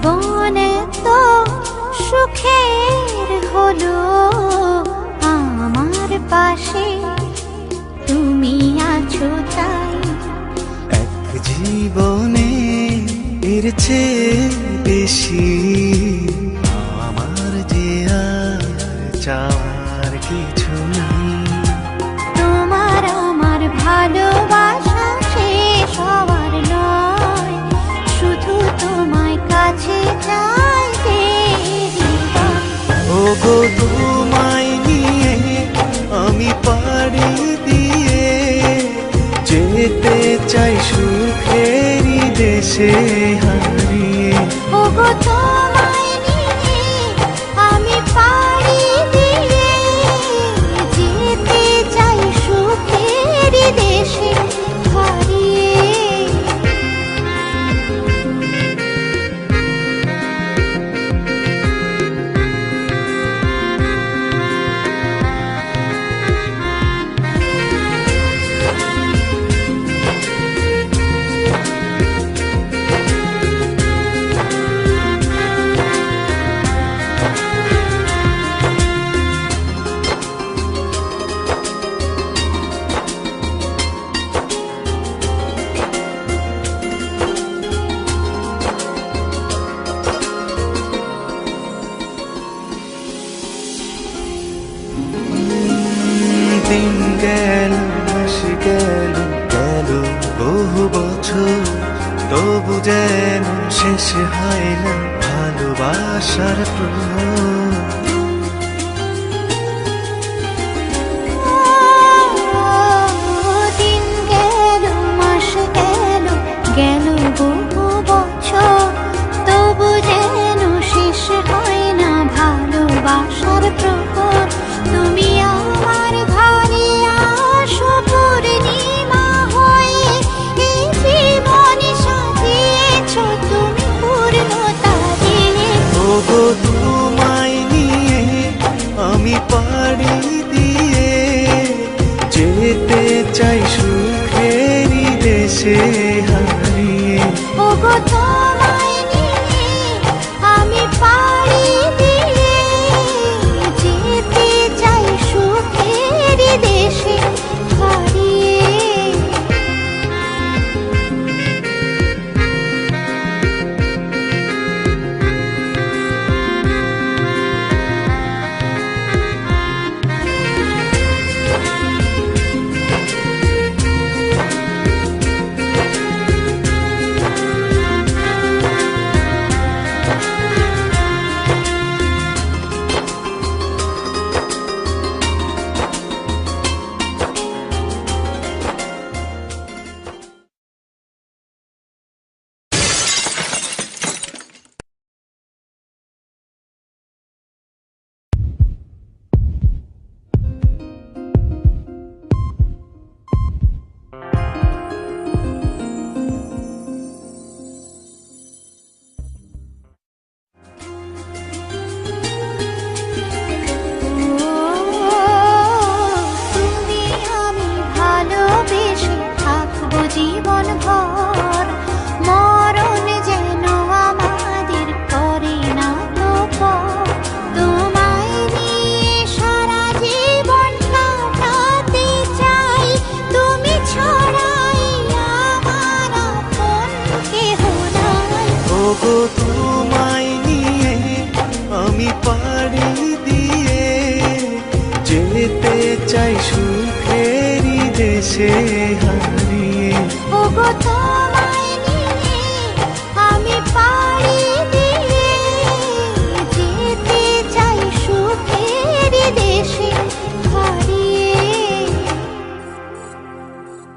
জীবন তো সুখের হলো আমার পাশে তুমি আছো তাই। এক জীবনে এর চেয়ে বেশি আমার যে আর চাওয়ার কিছু নেই। তোমার আমার ভালোবাসা শেষ হওয়ার নয়, শুধু তোমায় কাছে চাইতে জীবন। ওগো তোমায় নিয়ে আমি পাড়ি দিয়ে যেতে চাই সুখেরই দেশে হারিয়ে। ওগো তোমায় নিয়ে আমি পাড়ি দিয়ে যেতে চাই সুখের দেশে হারিয়ে। দিন গেল মাস গেল গেল বহু বছর, তবু যেন শেষ হয় না ভালোবাসার প্রহর। দিন গেল মাস গেল গেল বহু বছর, তবু যেন শেষ হয় না ভালোবাসার প্রহর। তুমি আমার ঘরে আসো পূর্ণিমা হয়ে, এই জীবনে সাজিয়েছ তুমি পূর্ণতা দিয়ে। ওগো তোমায় নিয়ে আমি পাড়ি দিয়ে যেতে চাই সুখেরই দেশে হারিয়ে। ওগো তোমায় নিয়ে আমি পাড়ি দিয়ে যেতে চাই সুখের দেশে হারিয়ে। তুমি আমি ভালোবেসে থাকবো জীবন ভর, মরণ যেন আমাদের করে না তো পর। তোমায় নিয়ে সারা জীবন কাটাতে চাই, তুমি ছড়াই আমার আপন কেহ নাই। ওগো তোমায় নিয়ে আমি পাড়ি দিয়ে যেতে চাই সুখেরই দেশে হারিয়ে। ওগো তোমায়